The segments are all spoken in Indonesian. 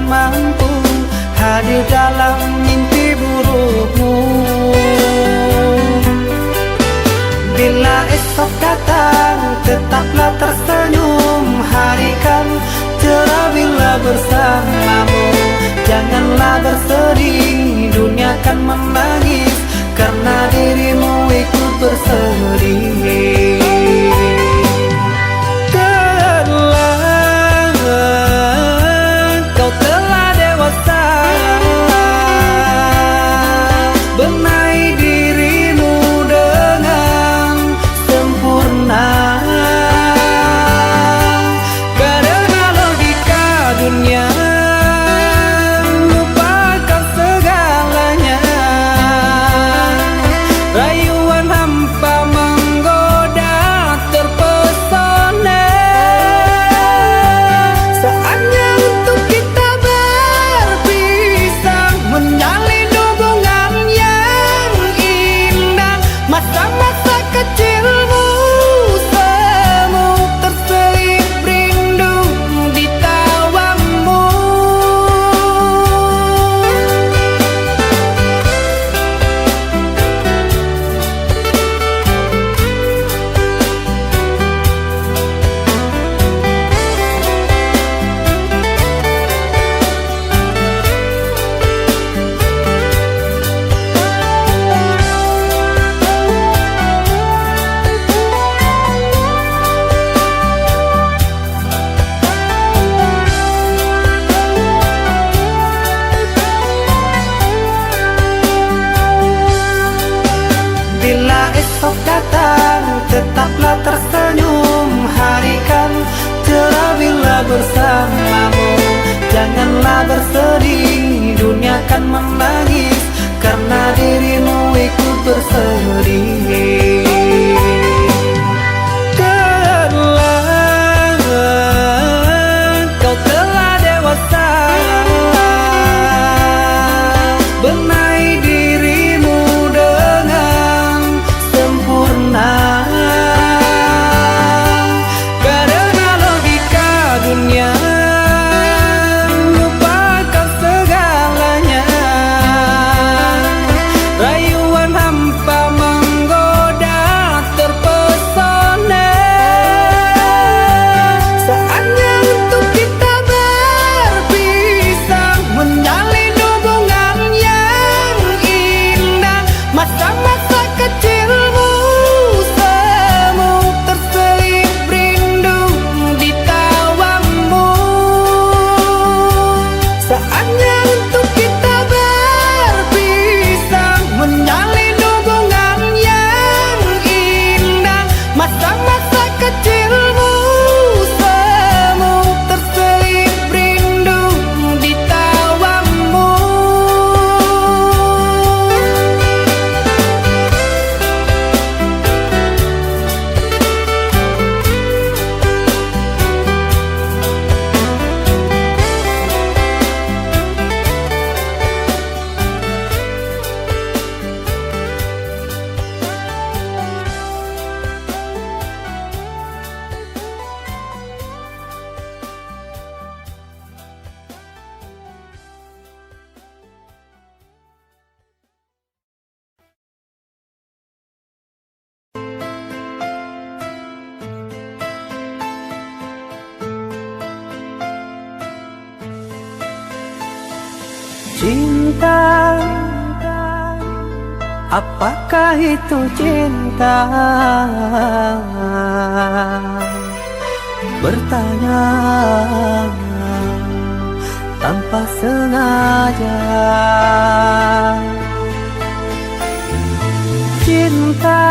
mampu hadir dalam mimpi burukmu. Bila esok datang tetaplah tersenyum, hari kan cerah bila bersamamu. Janganlah bersedih, dunia kan menangis karena dirimu ikut bersedih. Kau telah dewasa, benahi dirimu dengan sempurna. Karena logika dunia lupakan segalanya. Rayuan hampa menggoda terpesona. Saatnya untuk kita berpisah, menjalin hubungan yang indah. Masa-masa kecilmu semu terselip rindu di tawamu. Bila esok datang tetaplah tersenyum, hari kan cerah bila bersamamu. Janganlah bersedih, dunia kan menangis karena dirimu ikut bersedih. Kau telah dewasa, benahi dirimu dengan sempurna. Karena logika dunia lupakan segalanya. Rayuan hampa menggoda terpesona. Saatnya untuk kita berpisah, menjalin hubungan yang indah. Masa-masa kecilmu semu terselip rindu di tawamu. Saatnya untuk kita berpisah, menjalin hubungan yang indah. Masa-masa kecilmu semu terselip rindu di tawamu. Cinta, apakah itu cinta? Bertanya tanpa sengaja. Cinta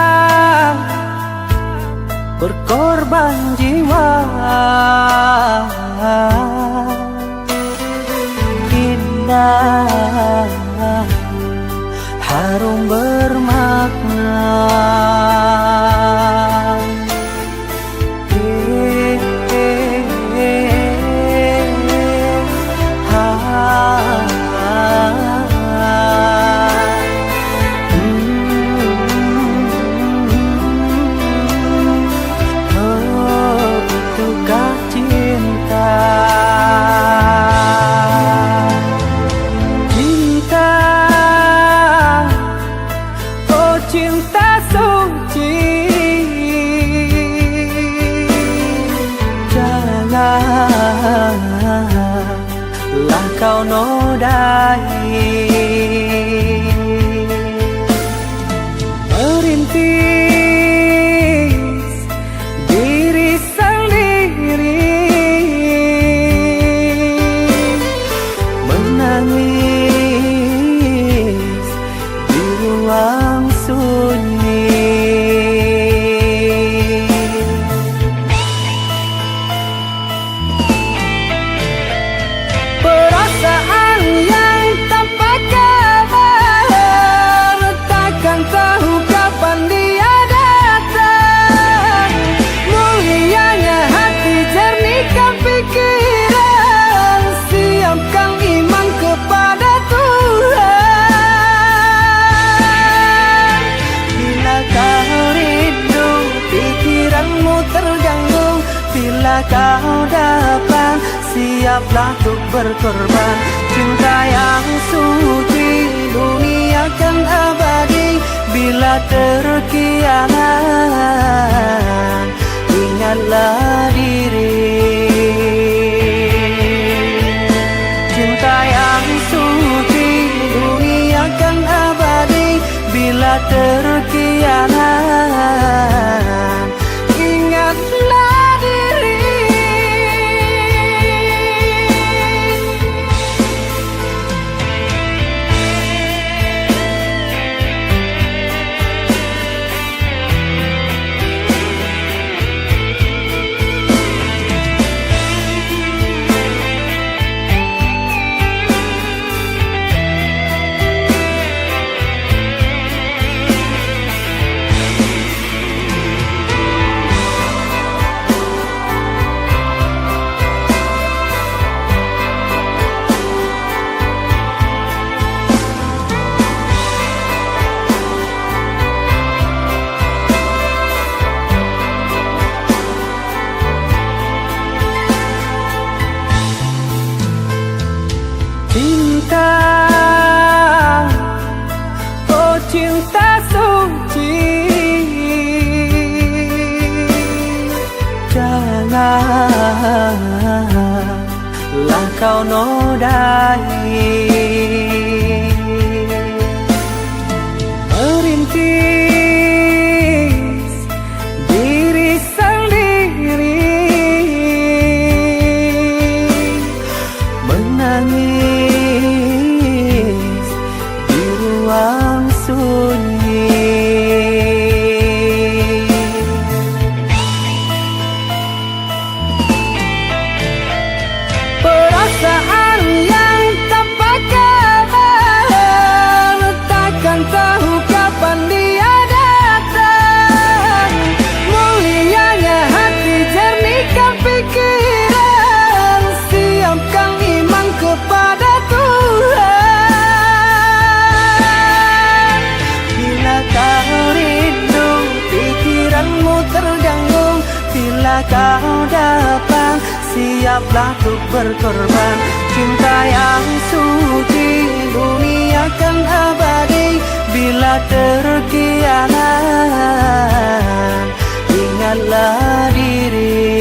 berkorban jiwa. Indah, harum bermakna. Itukah cinta? lah kau nodai. Merintis diri sendiri, menangis di ruang sunyi. Perasaan yang tanpa kabar, takkan tahu kapan dia datang. Mulianya hati, jernihkan pikiran, siapkan iman kepada Tuhan. Bila kau rindu, pikiranmu terganggu, bila kau dapat, siaplah untuk berkorban. Cinta yang suci, dunia kan abadi. Bila terkianat, ingatlah diri. Cinta yang suci, dunia kan abadi. Bila terkianat, ingatlah diri. Cinta, oh cinta suci, janganlah kau nodai. Merintis diri sendiri, menangis di ruang sunyi. Perasaan yang tanpa kabar, takkan tahu kapan dia datang. Mulianya hati, jernihkan pikiran, siapkan iman kepada Tuhan. Bila kau rindu, pikiranmu terganggu, bila kau dapat, siaplah untuk berkorban. Cinta yang suci, dunia kan abadi. Bila terkianat, ingatlah diri.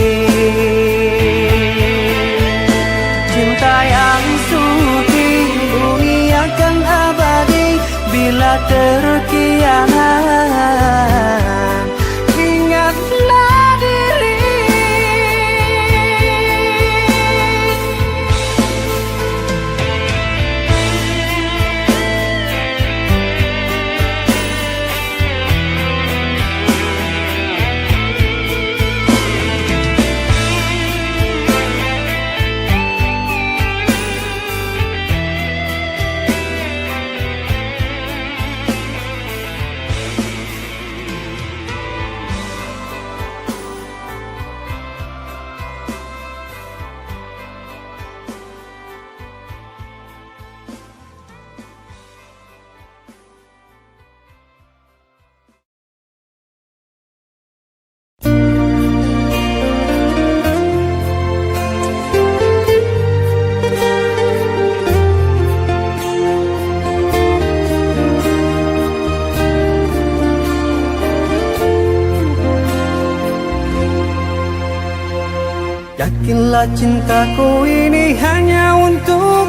Cinta yang suci, dunia kan abadi. Bila terkianat, ingatlah diri. Yakinlah cintaku ini hanya untuk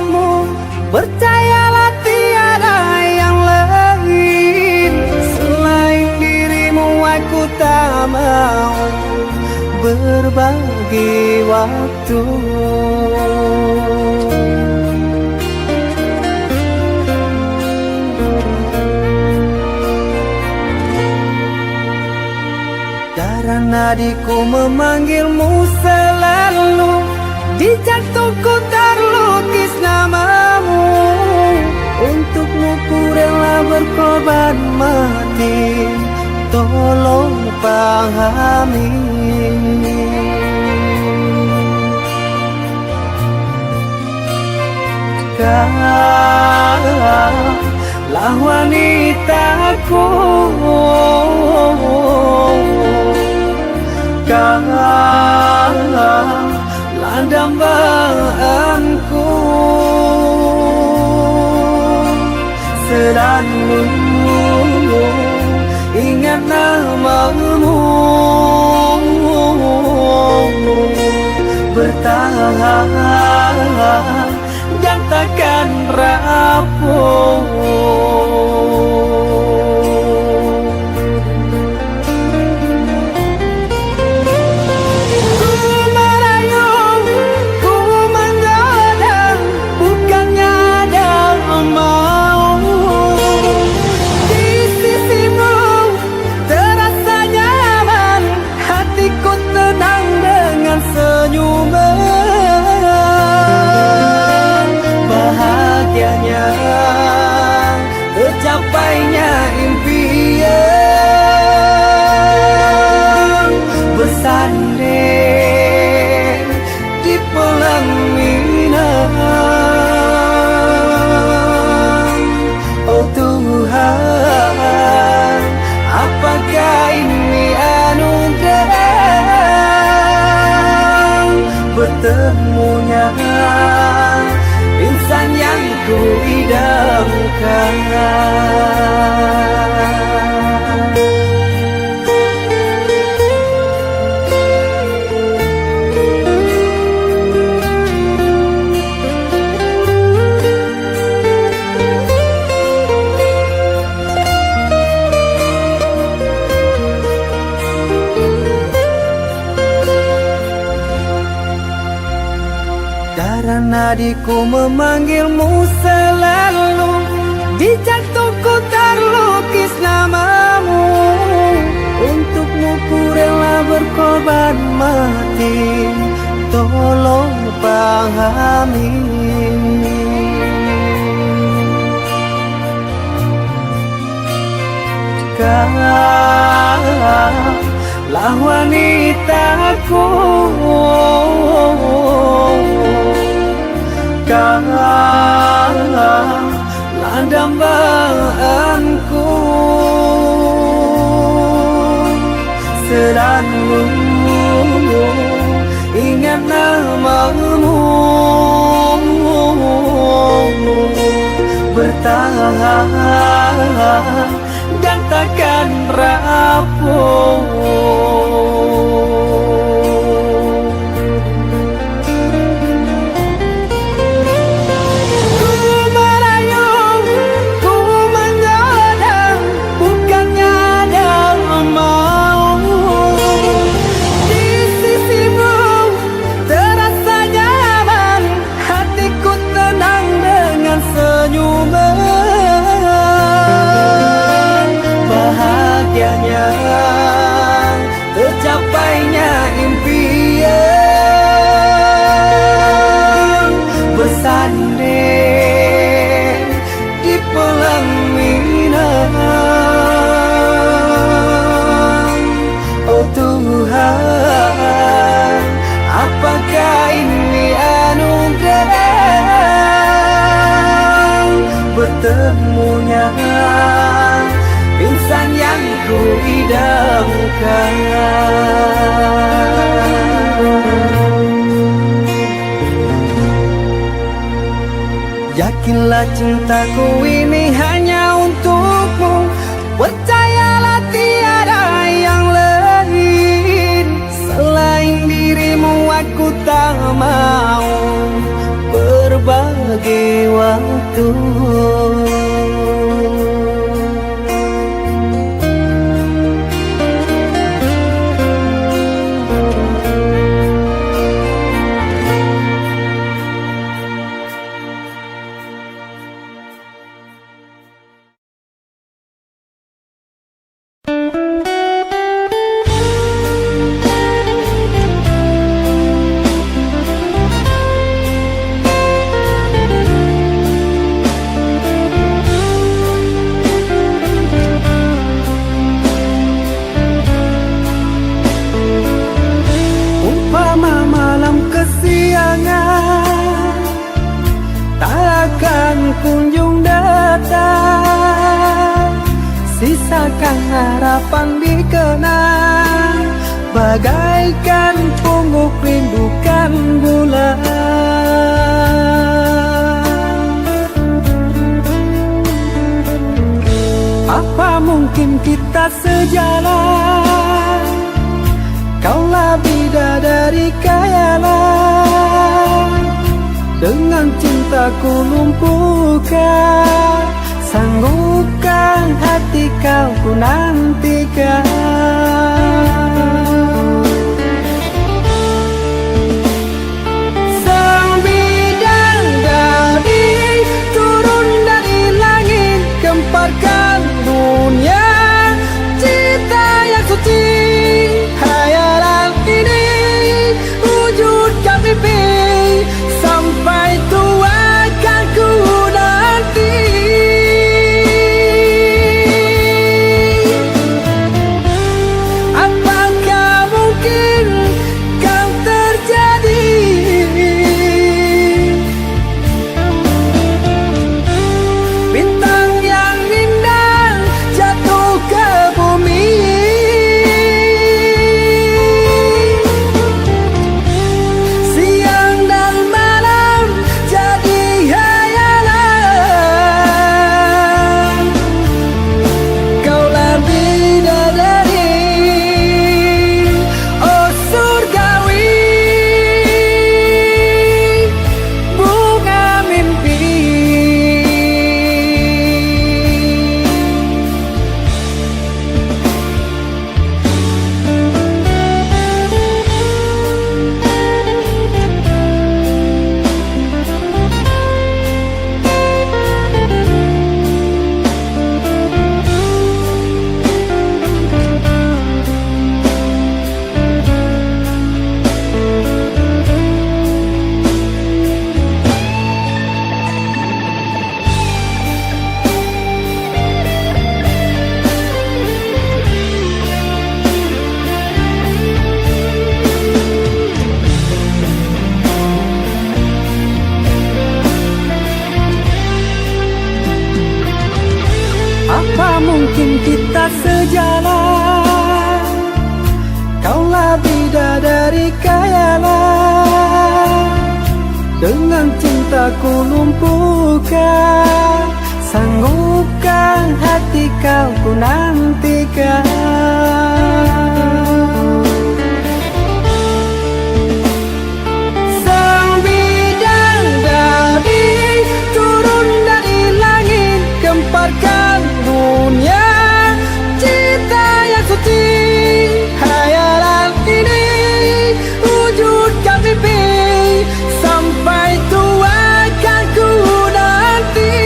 Percayalah tiada yang lain selain dirimu, aku tak mau berbagi waktu. Darah nadiku memanggilmu selalu, di jantungku terlukis namamu. Untukmu ku rela berkorban mati, tolong pahami. Kaulah wanitaku, kaulah dambaanku. Sedanmu ingat namamu, bertahan dan takkan rapuh. Tercapainya impian, bersanding di pelaminan. Oh Tuhan, apakah ini anugerah bertemunya insan yang ku idamkan. Darah nadiku memanggilmu selalu, di jantungku terlukis namamu. Untukmu ku rela berkorban mati, tolong pahami. Kaulah wanitaku, kaulah dambaanku. Sedanmu ingat namamu, bertahan dan takkan rapuh. Tercapainya impian, bersanding di pelaminan. Oh Tuhan, apakah ini anugerah bertemunya insan yang ku idamkan. Yakinlah cintaku ini hanya untukmu, percayalah tiada yang lain selain dirimu. Aku tak mau berbagi waktu. itu. Kunjung datang, sisakan harapan di kenang, bagaikan pungguk rindukan bulan. Apa mungkin kita sejalan? Kaulah bidadari khayalan, dengan cintaku lumpuhkan, sanggupkan hati kau ku nantikan. Sang bidadari turun dari langit, gemparkan dunia cinta yang suci. Hayalan ini wujudkan mimpi, sampai tua kan ku nanti. Apakah mungkin kau terjadi? Bintang yang indah jatuh ke bumi, siang dan malam jadi hayalan. Kaulah bidadari, oh surgawi, bunga mimpi. Apa mungkin kita sejalan? Kaulah bidadari khayalan, dengan cintaku lumpuhkan, sanggupkan hati kau ku nantikan. Sang bidadari turun dari langit, gemparkan dunia cinta yang suci. Hayalan ini wujudkan mimpi, sampai tua kan ku nanti.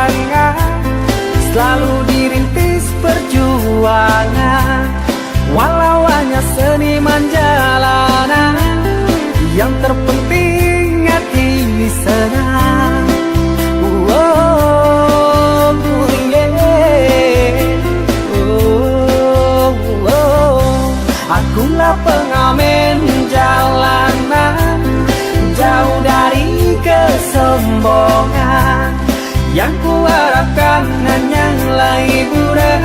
semangat, selalu dirintis perjuangan. Walau hanya seniman jalanan, yang terpenting hati ini senang. Oh, yeah. Akulah pengamen jalanan, jauh dari kesombongan. Yang kuharapkan hanyalah hiburan,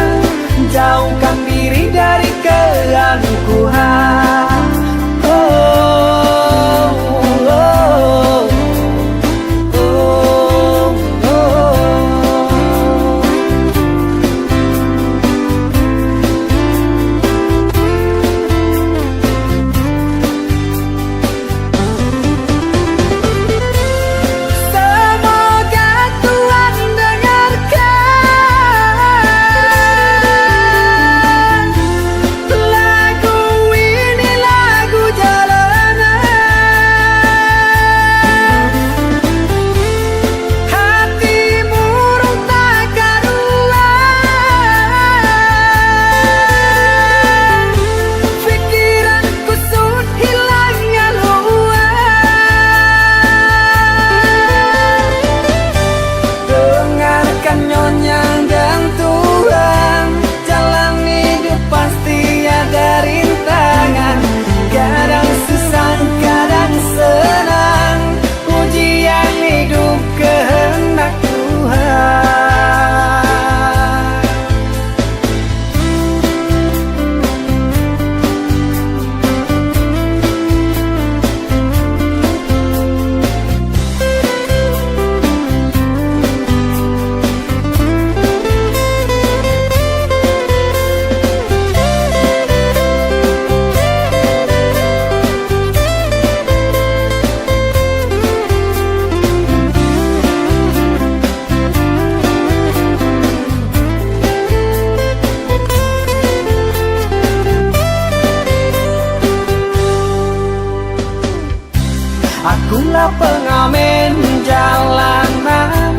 jauhkan diri dari keangkuhan. Oh, oh, oh, oh, oh. Semoga Tuhan dengarkan lagu ini, lagu jalanan. Hati murung tak karuan, pikiran kusut hilangnya luar. Dengarkan nyonyang dan Tuhan, jalan hidup pasti ada rintangan. Kadang susah, kadang senang, ujian hidup kehendak Tuhan. Akulah pengamen jalanan,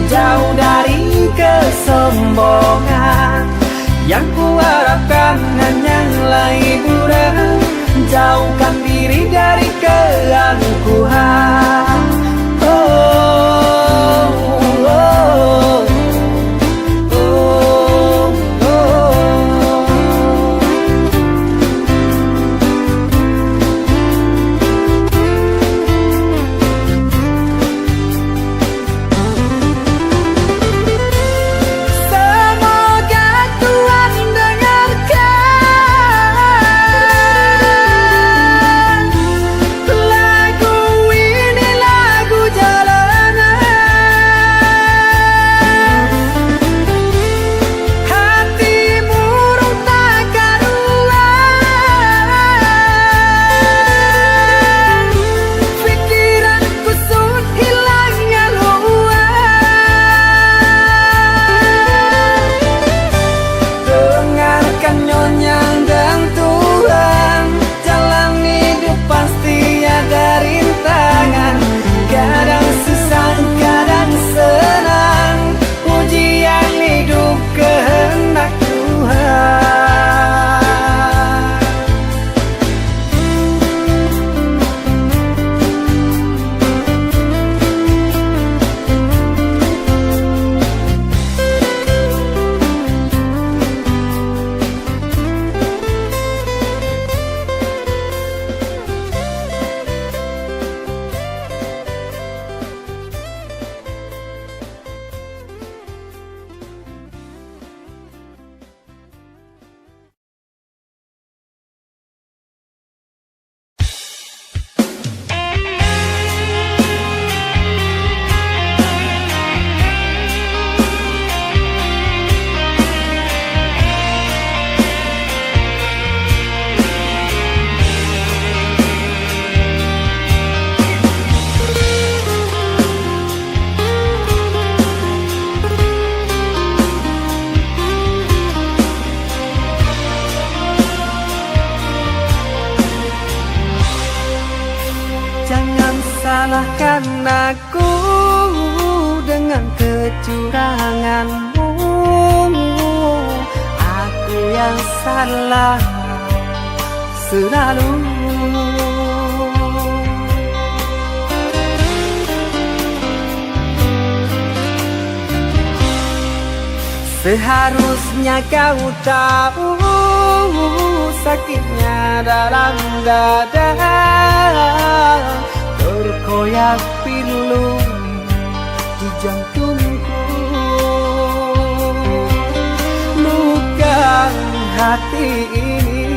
jauh dari kesombongan. Yang kuharapkan hanyalah hiburan, jauhkan diri dari keangkuhan. Oh, oh, oh, oh, oh. Semoga Tuhan dengarkan lagu kecuranganmu. Aku yang salah selalu. Seharusnya kau tahu sakitnya dalam dada, terkoyak pilu di jantungku. Luka hati ini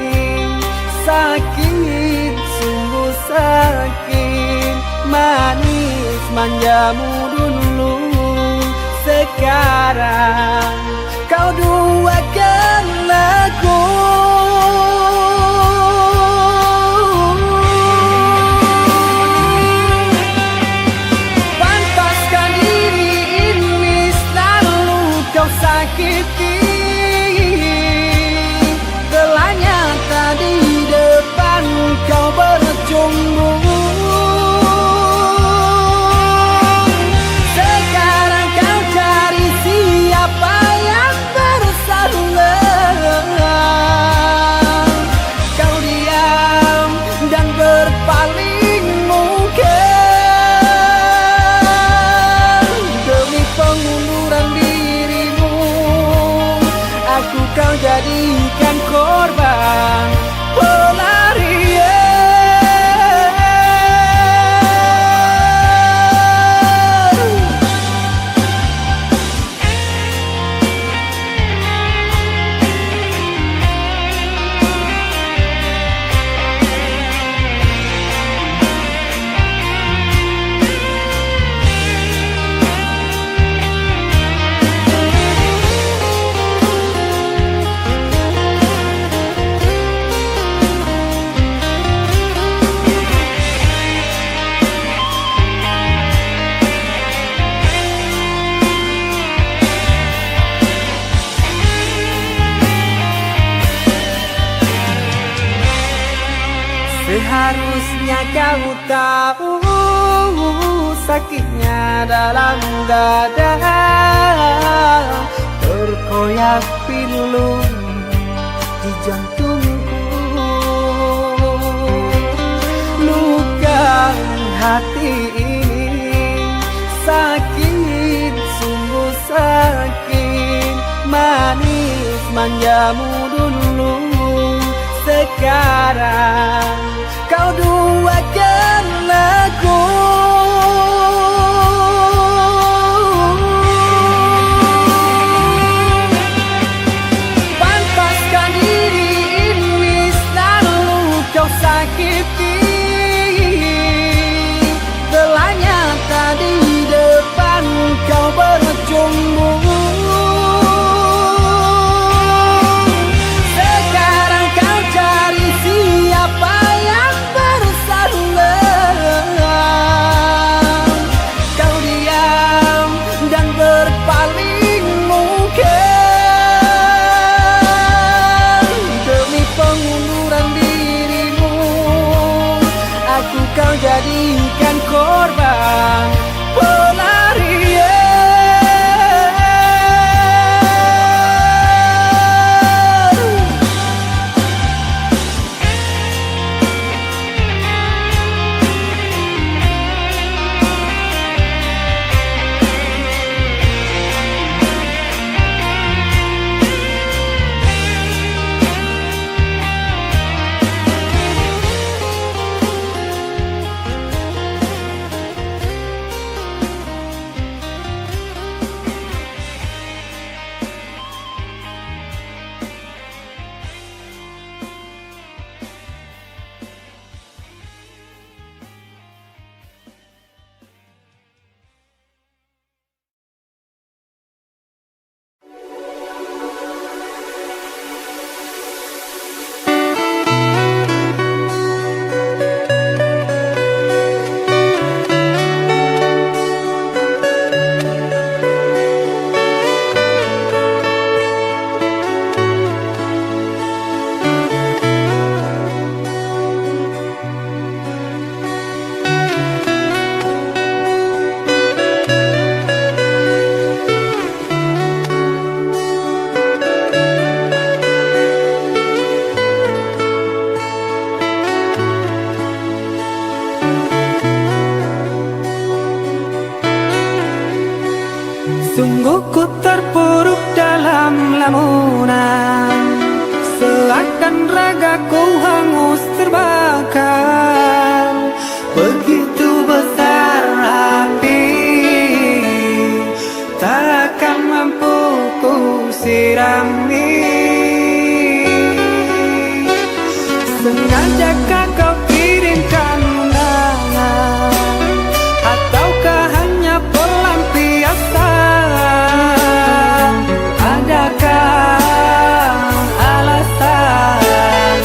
sakit, sungguh sakit. Manis manjamu dulu, sekarang kau duakan aku. Pantaskah diri ini selalu kau sakiti? Telah nyata di depan kau bercumbu. Kau jadikan korban pelarian. Seharusnya kau tahu sakitnya dalam dada, terkoyak pilu di jantungku. Luka hati ini sakit, sungguh sakit. Manis manjamu dulu, sekarang kau duakan aku. Pantaskah diri ini selalu kau sakiti? Telah nyata di depan kau bercumbu. Sekarang kau cari siapa yang terpuruk dalam lamunan, seakan ragaku hangus terbakar. Begitu besar api, takkan mampu ku sirami. Sengajakah kau kirimkan undangan, ataukah hanya pelampiasan? Adakah alasan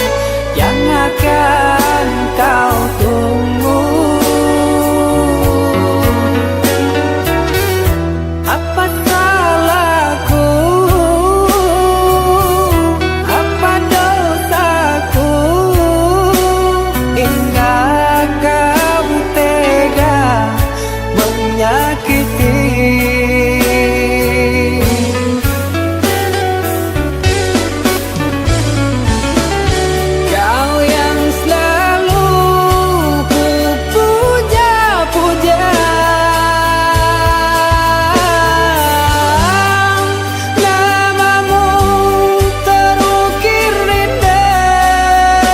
yang akan kau tunggu? Apa salahku? Apa dosaku? Hingga kau tega menyakiti. Kau yang selalu ku puja-puja, namamu terukir indah.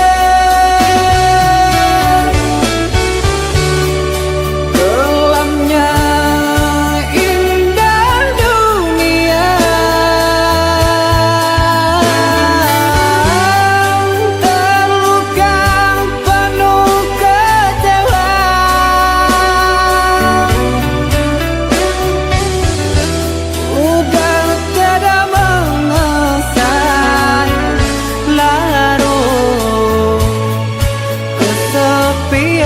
Kelamnya indah dunia, terluka penuh kecewa. Udah tiada mengesan, larut kesepian.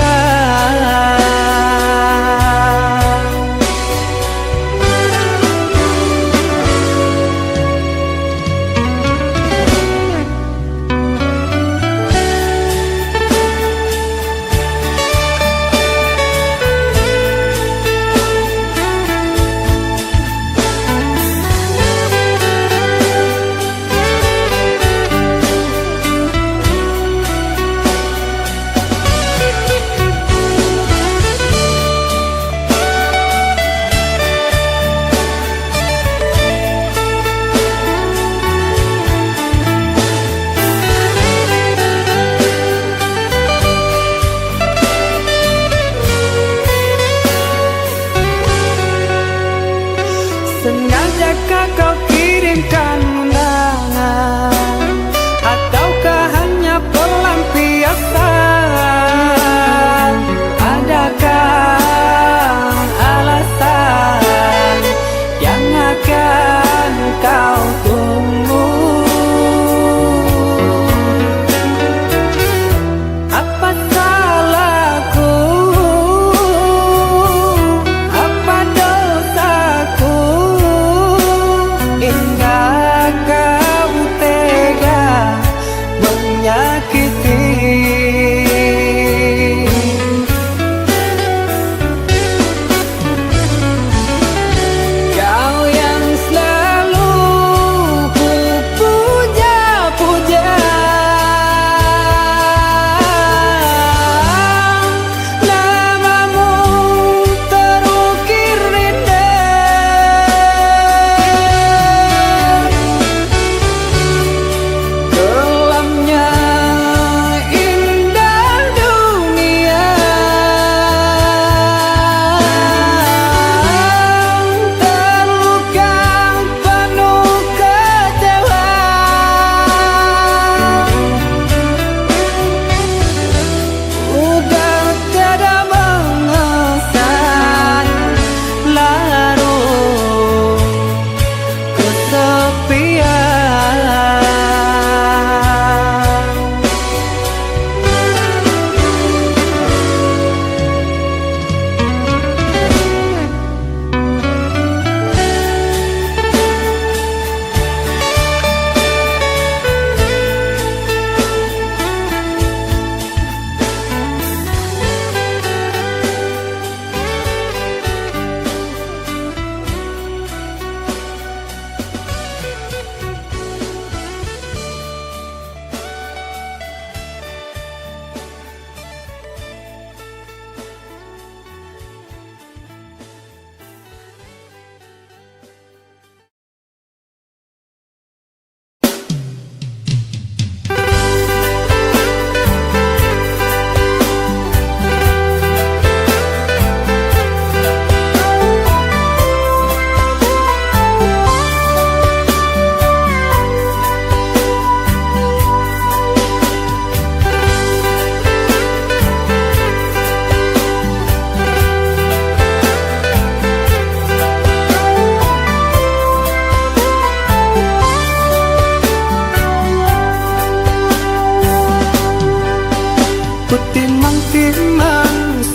Sengajakah kau kirimkan undangan, ataukah hanya pelampiasan? Adakah alasan yang akan kau tunggu? Apa salahku? Apa dosaku?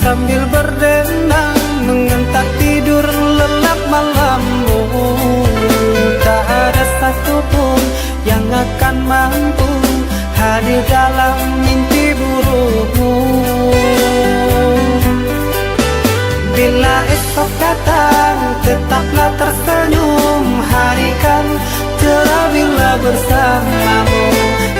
sambil berdendang mengentak tidur lelap malammu. Tak ada satupun yang akan mampu hadir dalam mimpi burukmu. Bila esok datang tetaplah tersenyum, hari kan cerah bila bersamamu.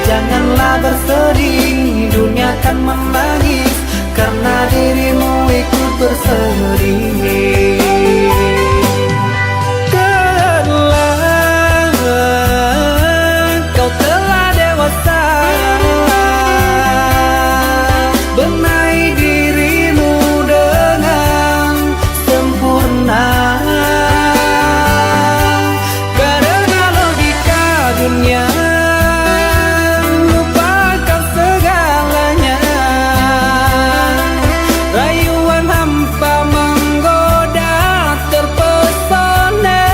Janganlah bersedih, dunia kan menangis karena dirimu ikut bersedih. Kau telah dewasa, benahi dirimu dengan sempurna. Karena logika dunia lupakan segalanya. Rayuan hampa menggoda terpesona.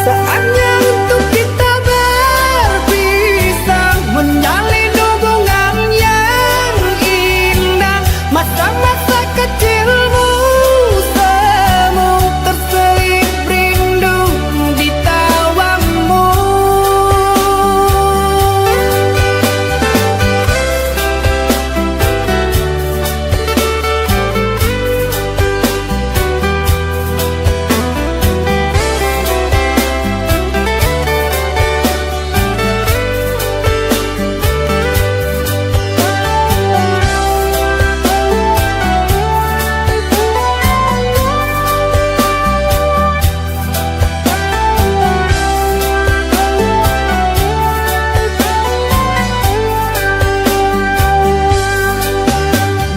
Saatnya untuk kita berpisah, menjalin hubungan yang indah. Masa-masa kecilmu semu terselip rindu di tawamu.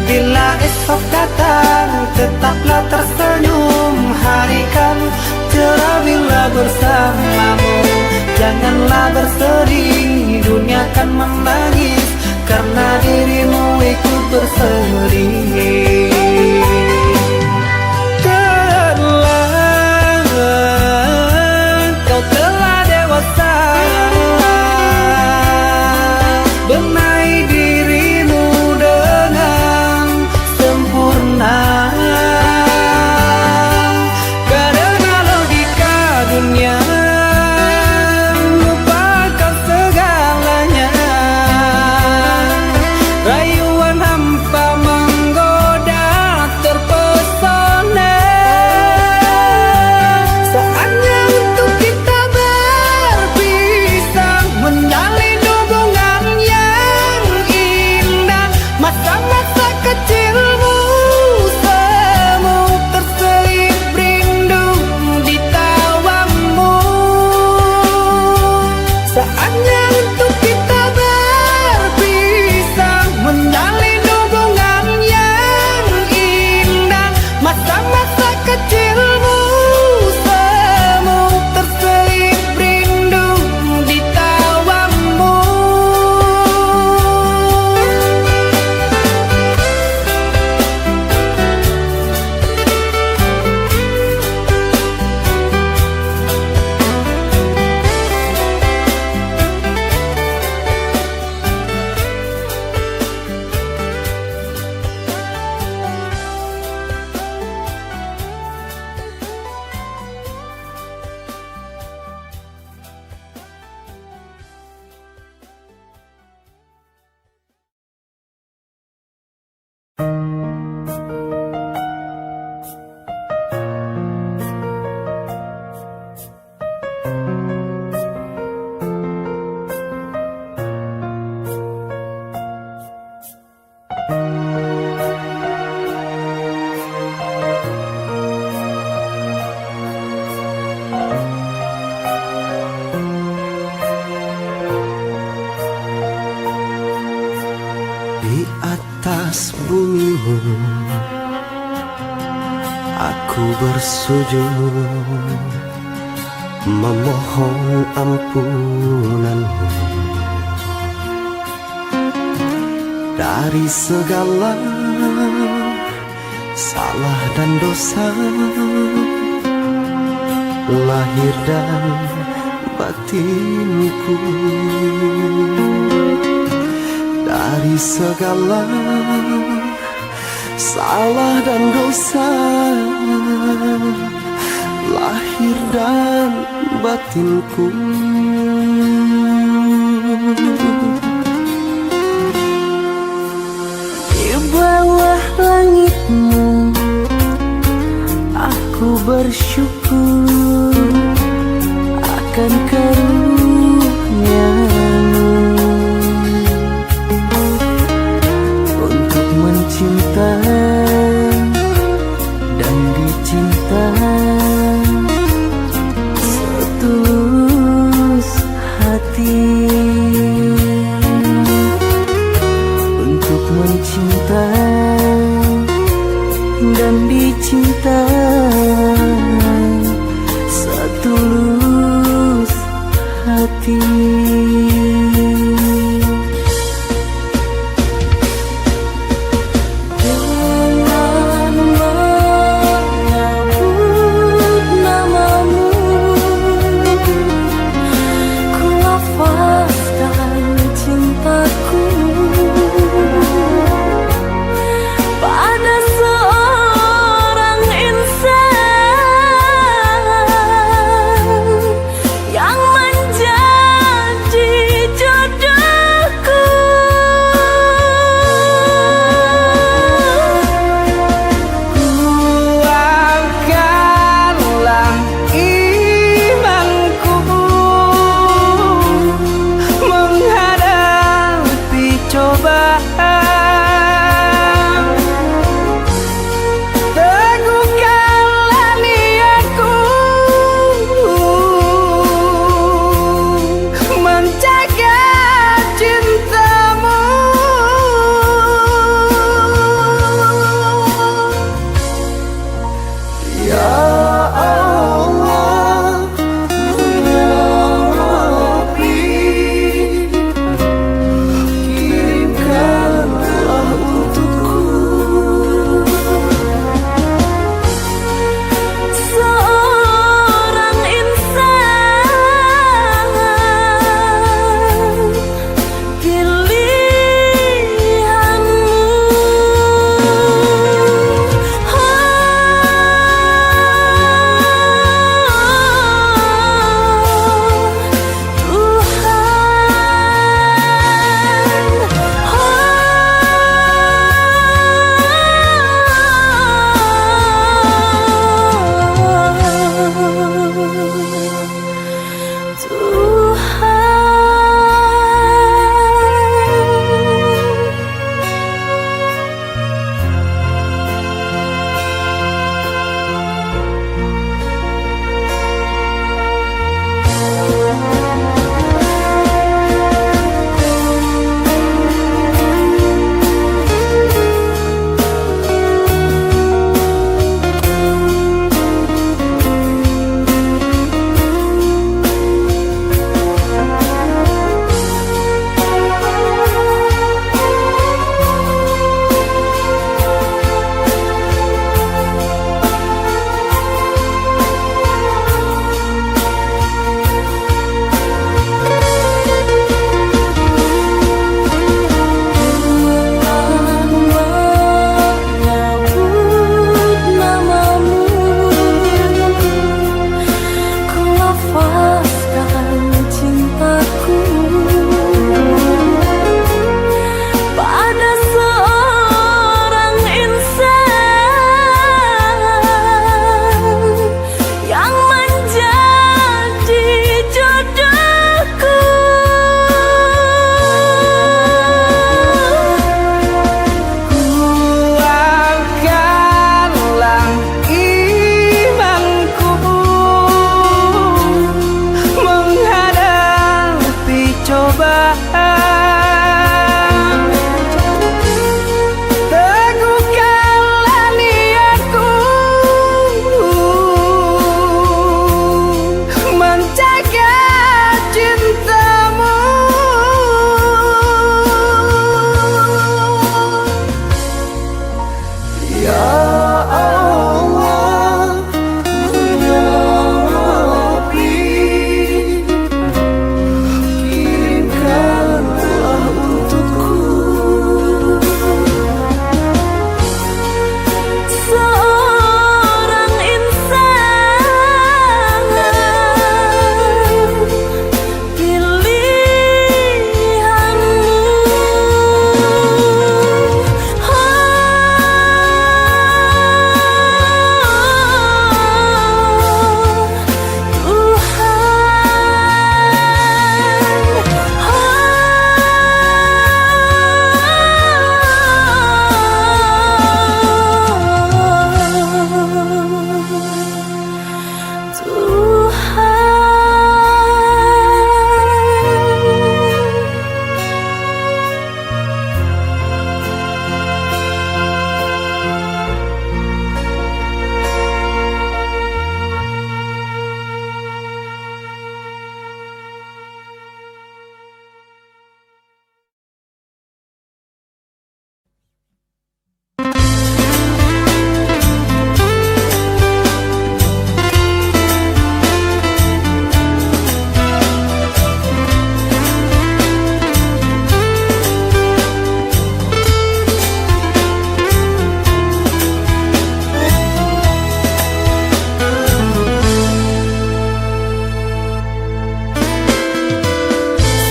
Bila esok datang tetaplah tersenyum, hari kan cerah bila bersamamu. Janganlah bersedih, dunia kan menangis karena dirimu ikut bersedih. Kau telah dewasa, benahi dirimu dengan sempurna. Karena logika dunia lupakan segalanya. Rayuan hampa menggoda terpesona. Saatnya untuk kita berpisah, menjalin hubungan yang indah. Masa-masa kecilmu semu terselip rindu di tawamu. Saatnya untuk kita berpisah, menjalin hubungan yang indah. Masa-masa kecilmu semu terselip rindu di tawamu. Di atas bumimu aku bersujud memohon ampunanmu dari segala salah dan dosa lahir dan batinku, dari segala salah dan dosa, lahir dan batinku. Di bawah langitmu aku bersyukur akan karunia-Mu untuk mencinta dan dicinta setulus hati, untuk mencinta dan dicinta setulus hati. Dengan menyebut namamu, ku lafazkan cintaku pada seorang insan yang menjadi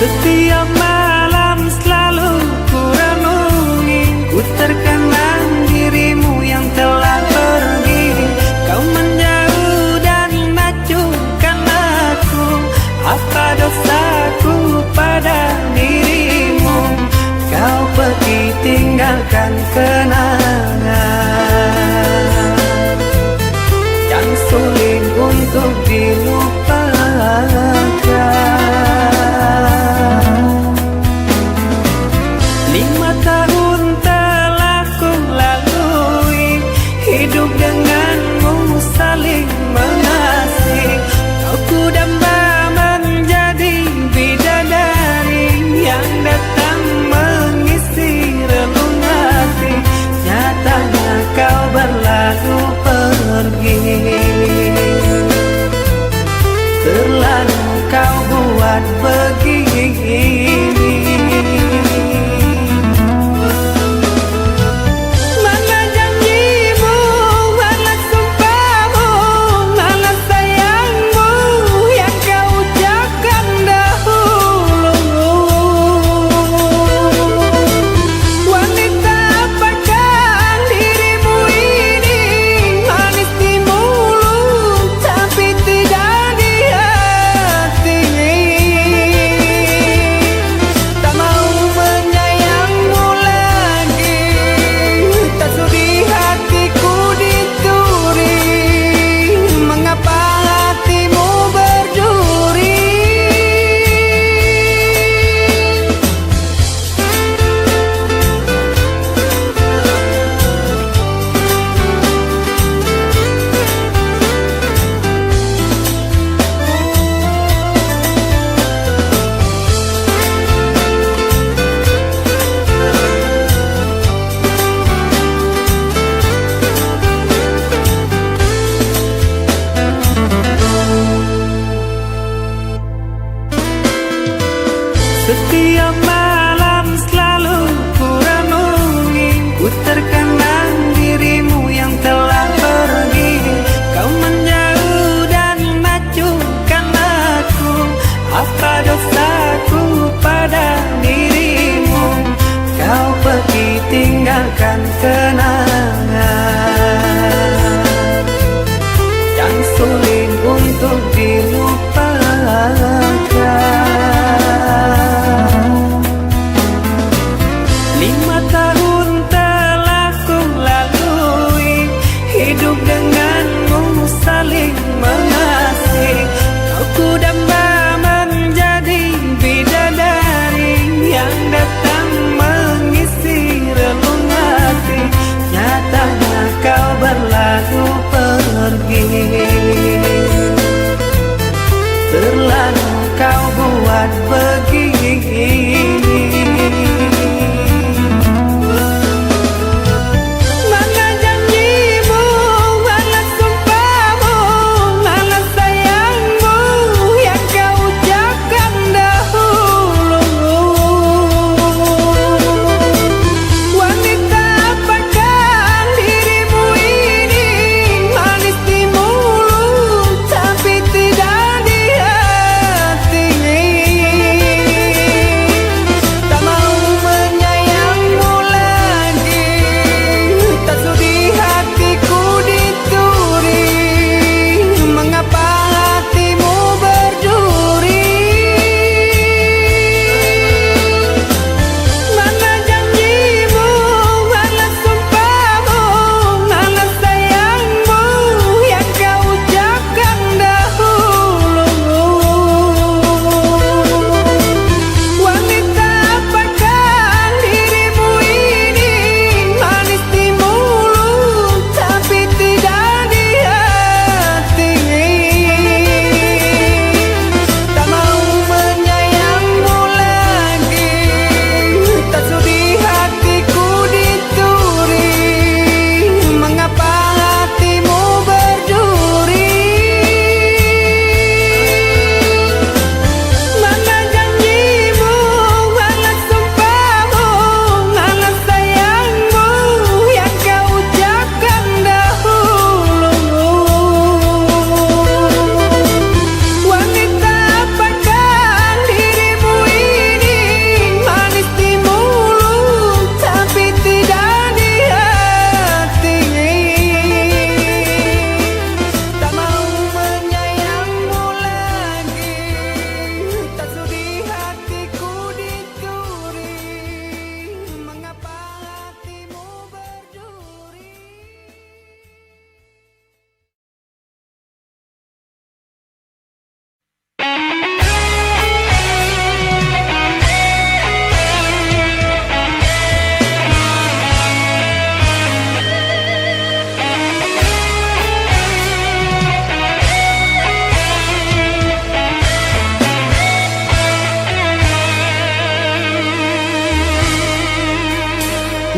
Setiap malam selalu ku renungi, ku terkenang dirimu yang telah pergi. Kau menjauh dan acuhkan aku, apa dosaku pada dirimu? Kau pergi tinggalkan kenangan yang sulit untuk dilupakan. 5 tahun telah ku lalui, hidup denganmu saling mengasihi. Kau ku damba menjadi bidadari yang datang mengisi relung hati. Nyatanya kau berlalu pergi, terlalu kau buat begini. Mana janjimu, mana sumpahmu, mana sayangmu yang kau ucapkan dahulu. Wanita apakah dirimu ini, manis di mulut tapi tidak di hati. Tak mau menyayangmu lagi, tak sudi hatiku dituri. Mengapa hatimu berduri? Setiap malam selalu ku renungi, ku terkenang dirimu yang telah pergi. Kau menjauh dan acuhkan aku, apa dosaku pada dirimu? Kau pergi tinggalkan kenangan yang sulit untuk dilupakan. 5 tahun telah ku lalui, hidup denganmu saling mengasihi. Kau ku damba menjadi bidadari yang datang mengisi relung hati. Nyatanya kau berlalu pergi, terlalu kau buat begini. Mana janjimu, mana sumpahmu, mana sayangmu yang kau ucapkan dahulu. Wanita apakah dirimu ini, manis di mulut tapi tidak di hati. Tak mau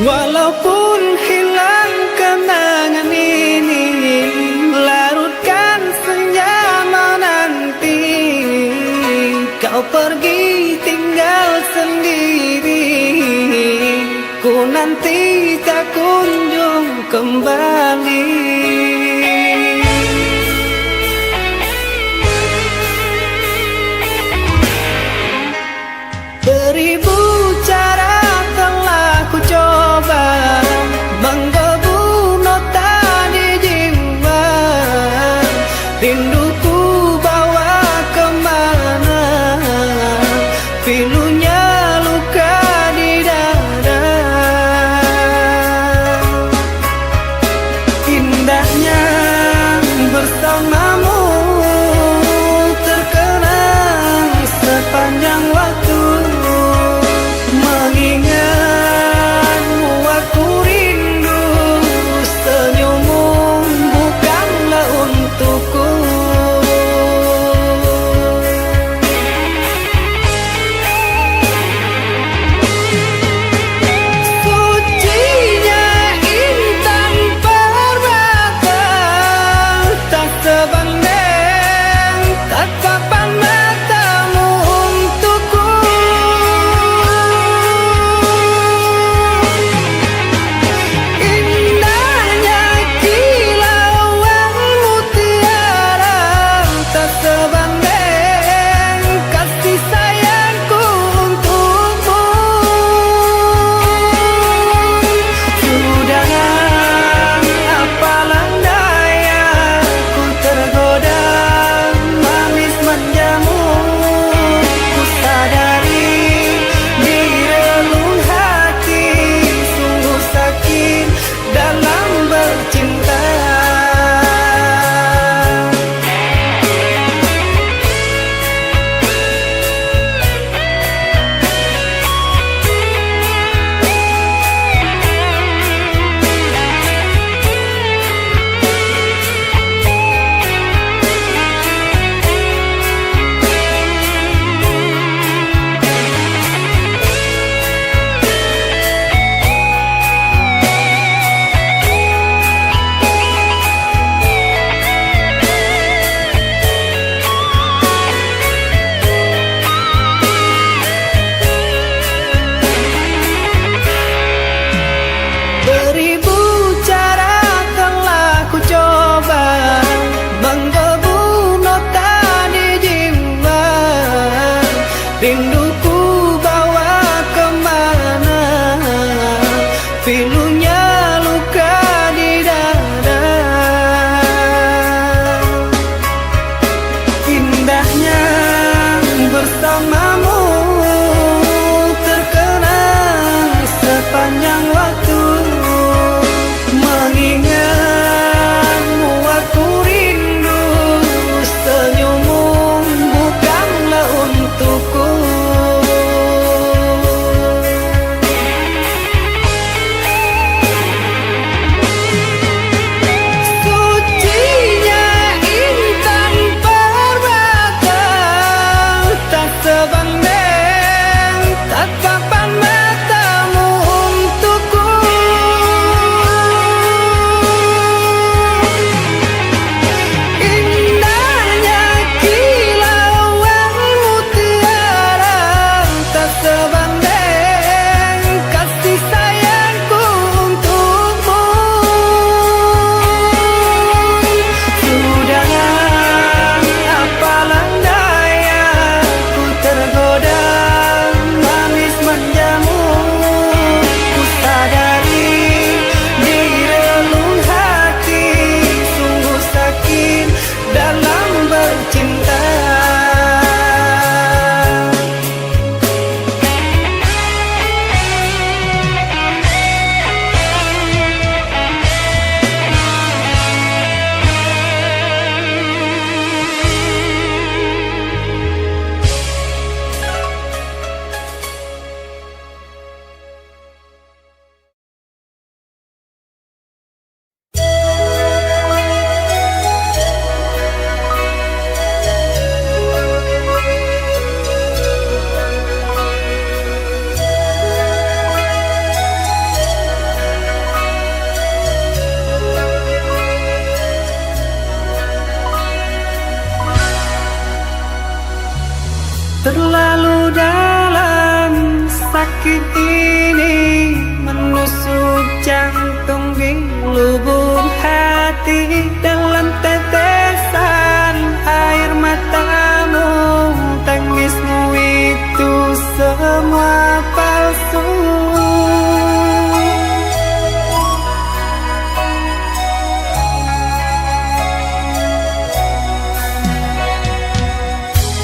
Walaupun hilang kenangan ini, larutkan senja menanti. Kau pergi tinggal sendiri, ku nanti tak kunjung kembali. Beribu cara telah ku coba menggebu nota di jiwa. Rinduku bawa kemana, pilunya luka di dada. Indah Terlalu dalam sakit ini menusuk jantung di lubuk hati. Dalam tetesan air matamu, tangismu itu semua palsu.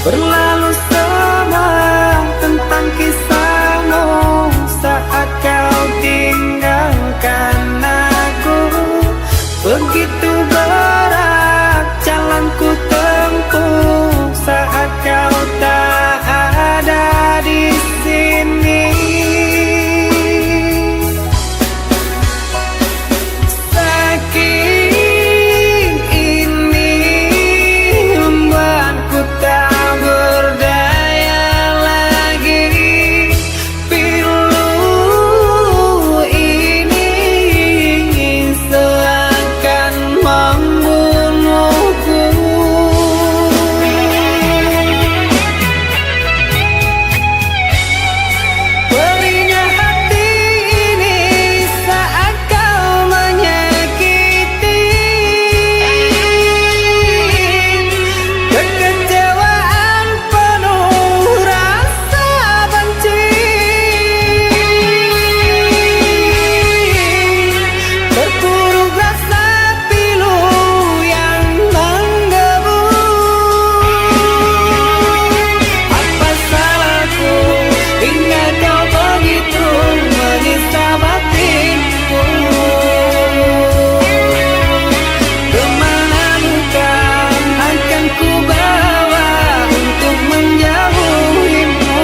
Berlalu semua tentang kisahmu saat kau tinggalkan aku. Begitu berat jalan ku tempuh saat kau tak ada di sini. Sakit ini membuatku tak berdaya lagi. Pilu ini seakan membunuhku. Perihnya hati ini saat kau menyakiti. Kekecewaan penuh rasa benci. Terpuruk rasa pilu yang menggebu. Apa salahku hingga kau begitu menyiksa batinku? Kemana bukan akan ku bawa untuk menjauhimu?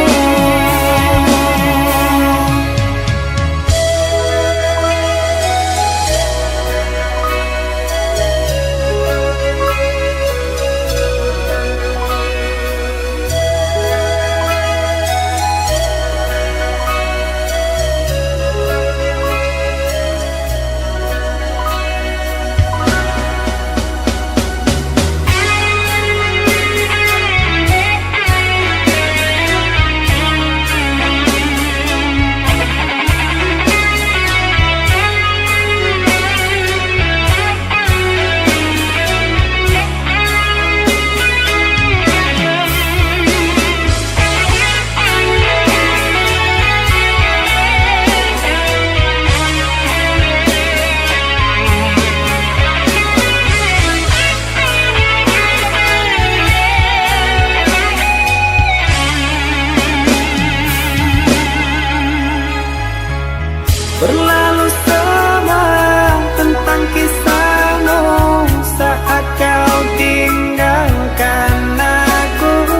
Berlalu semua tentang kisahmu saat kau tinggalkan aku.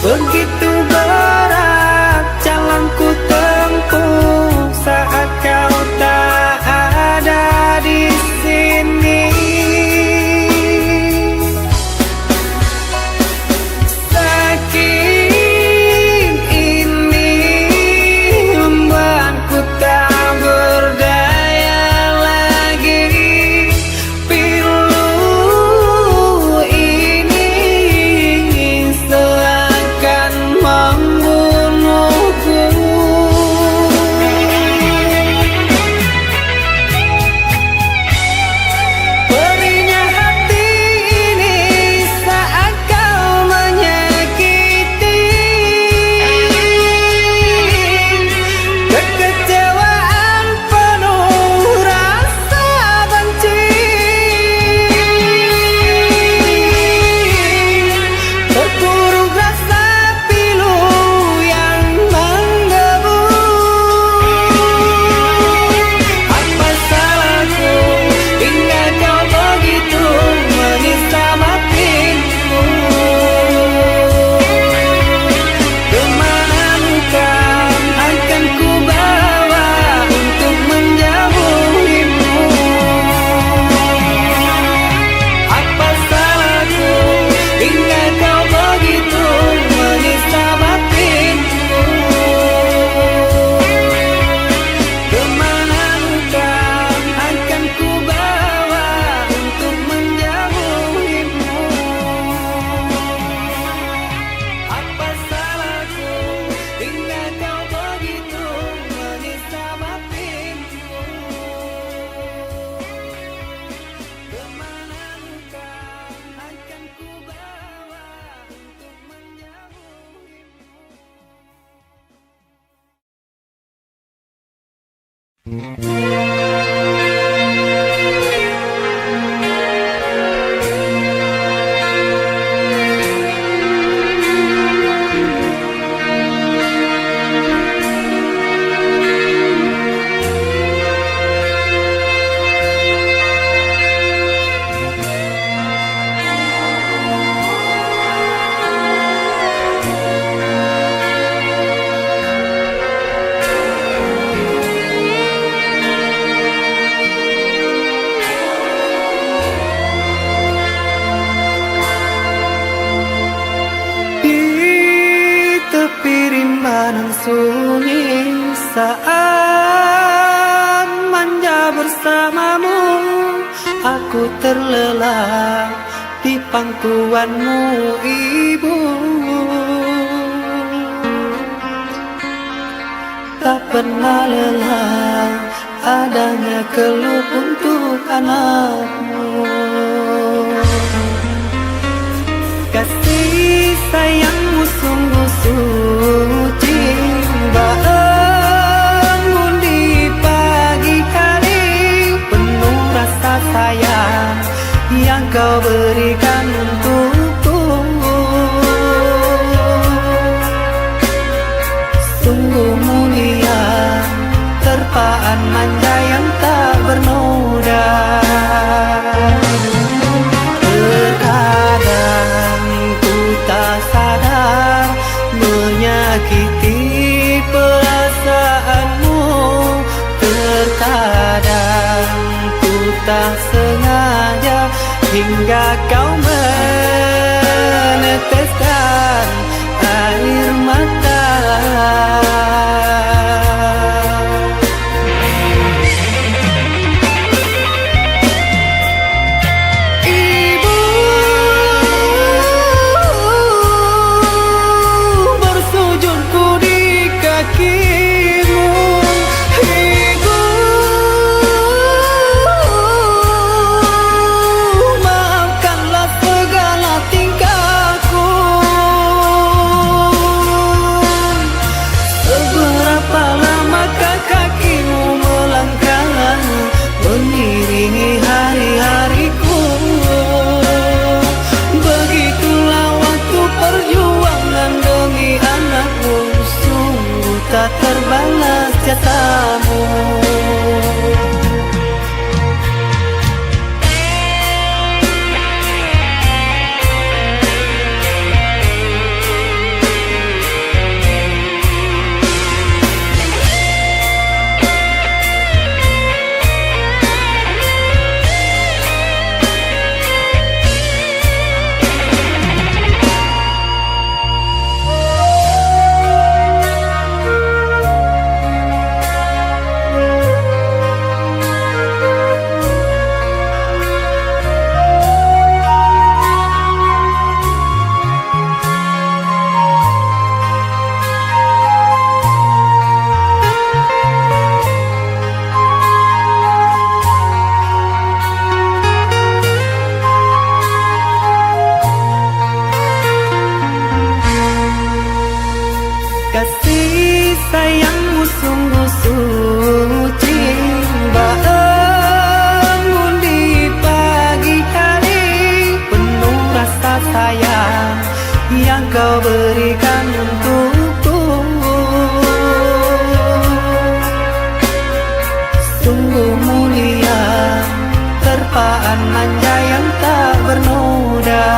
Begitu berat jalan ku tempuh saat kau tak ada di sini. Sakit ini membuatku tak berdaya lagi. Pilu ini seakan Rimbanan sunyi saat manja bersamamu, aku terlelap di pangkuanmu ibu. Tak pernah lelah adanya keluh untuk anakmu. Kasih sayangmu sungguh suci, bangun di pagi hari, penuh rasa sayang yang kau berikan untukku. Sungguh mulia, terpaan manja yang tak bernoda. Terkadang ku tak sadar menyakiti perasaanmu, terkadang ku tak sengaja hingga kau meneteskan air mata. Tak terbalas jasamu. Kasih sayangmu sungguh suci, bangun di pagi hari, penuh rasa sayang yang kau berikan untukku. Sungguh mulia, terpaan manja yang tak bernoda.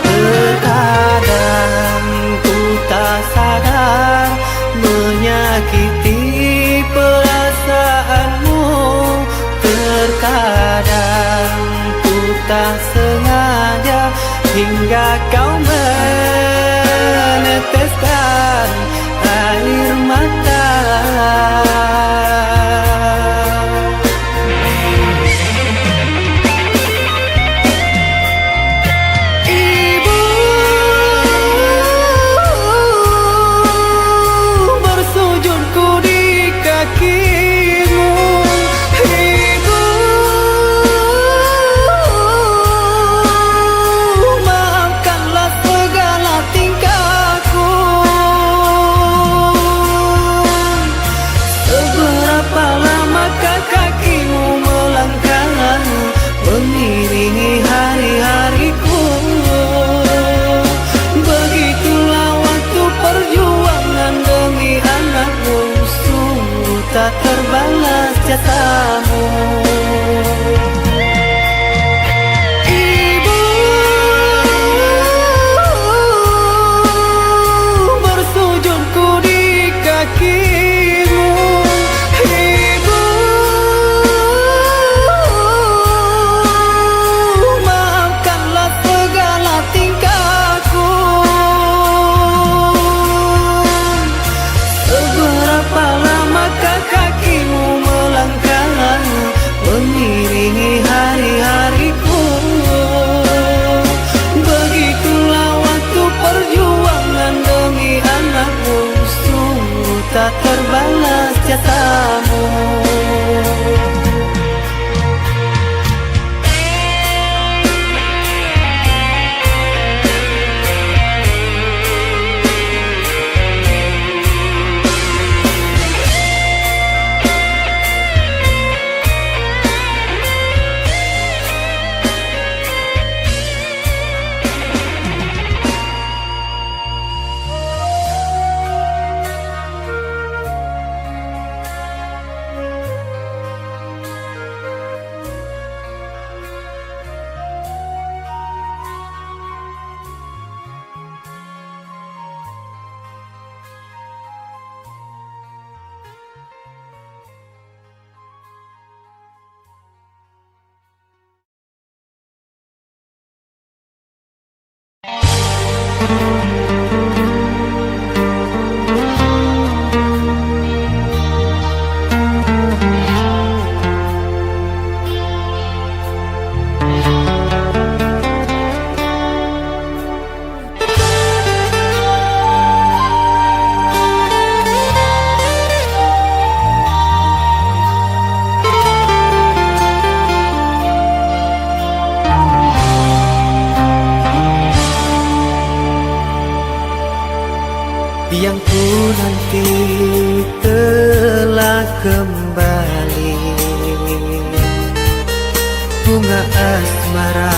Terkadang ku tak sadar menyakiti perasaanmu, terkadang ku tak sengaja hingga kau meneteskan air mata. jasamu. Ibu bersujudku di kakimu. Ibu maafkanlah segala tingkahku. Seberapa lamakah kakimu melangkah mengiringi hari-hariku. Begitulah waktu perjuangan demi anakmu, sungguh tak terbalas jasamu. Yang ku nanti telah kembali, bunga asmara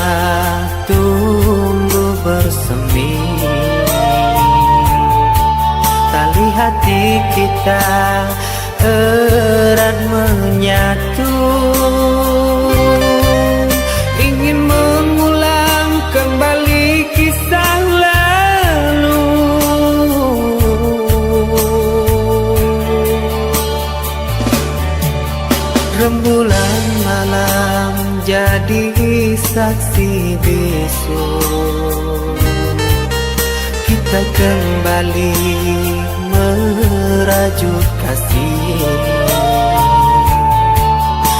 tumbuh bersemi, tali hati kita erat menyatu, ingin mengulang kembali kisah lalu. Rembulan malam jadi saksi bisu, kita kembali merajut kasih,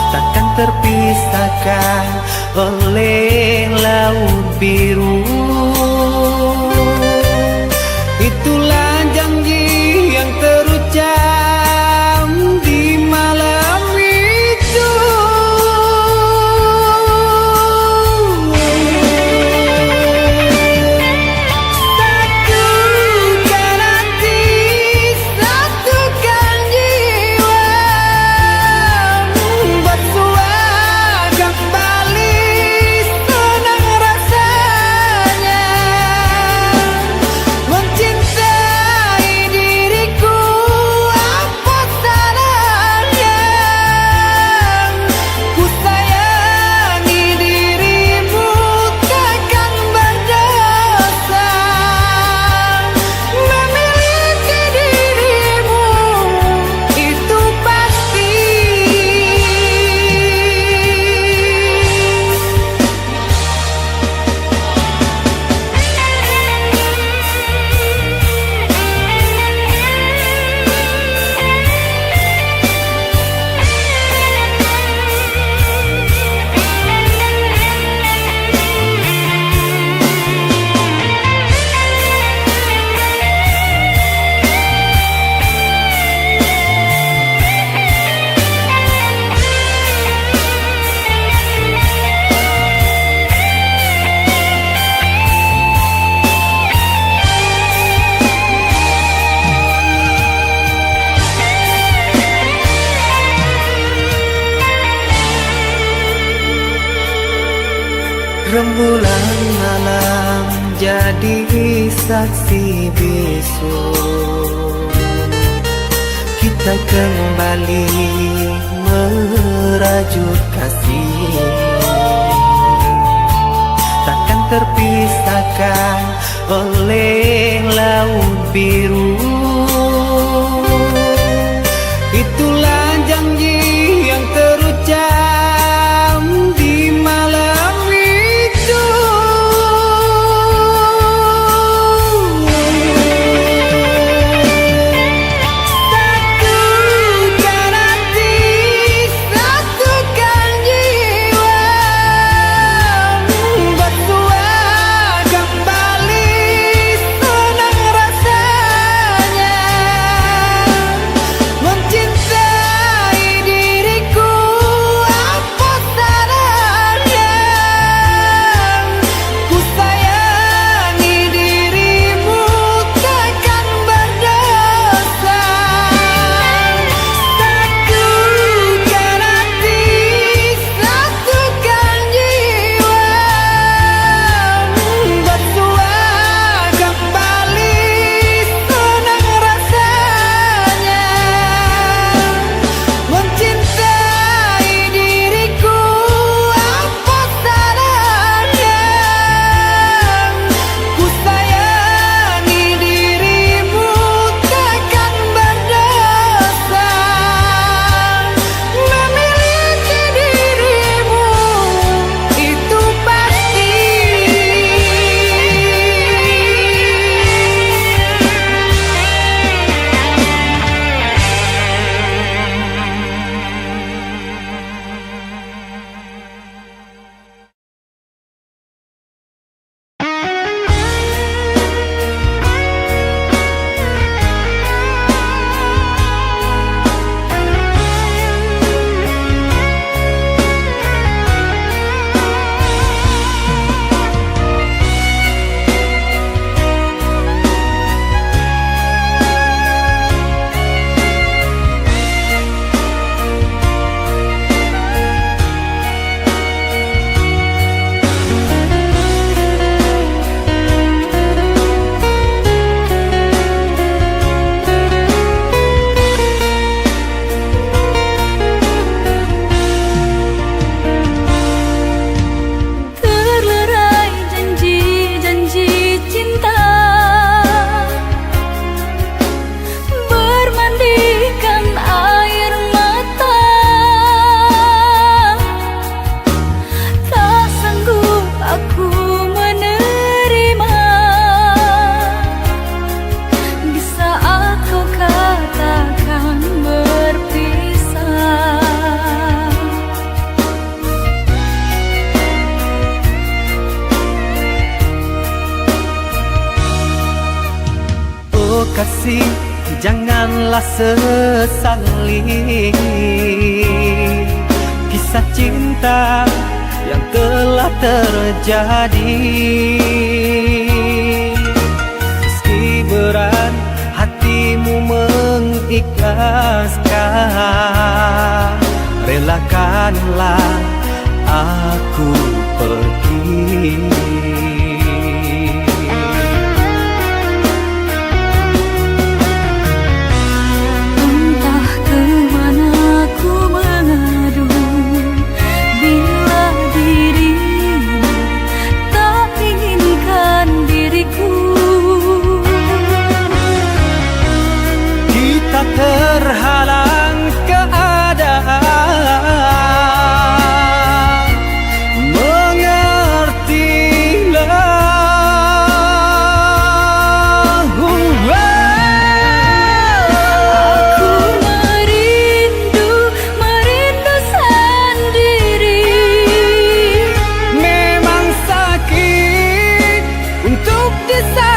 takkan terpisahkan oleh laut biru. Itulah janji yang terucap di malam itu. Satukan hati, satukan jiwa, bersua kembali, senang rasanya mencintai diriku. Apa salahnya ku sayangi dirimu, takkan berdosa memiliki dirimu, itu pasti. Rembulan malam jadi saksi bisu, kita kembali merajut kasih, takkan terpisahkan oleh laut biru. Itulah janji yang terucap di malam itu. Satukan hati, satukan jiwa, bersua kembali, senang rasanya mencintai diriku. Apa salahnya ku sayangi dirimu, takkan berdosa. Satukan hati, satukan jiwa, bersua kembali, senang rasanya mencintai diriku. Apa salahnya ku sayangi dirimu, takkan berdosa memiliki dirimu, itu pasti. Terlerai janji-janji cinta, bermandikan air mata, tak sanggup aku menerima di saat kau katakan berpisah. Oh kasih, janganlah sesali kisah cinta yang telah terjadi. Meski berat hatimu mengikhlaskan, relakanlah aku pergi. Entah kemana ku mengadu bila dirimu tak inginkan diriku. Kita terhalang keadaan, mengertilah. Aku merindu sendiri. Memang sakit untuk disayang.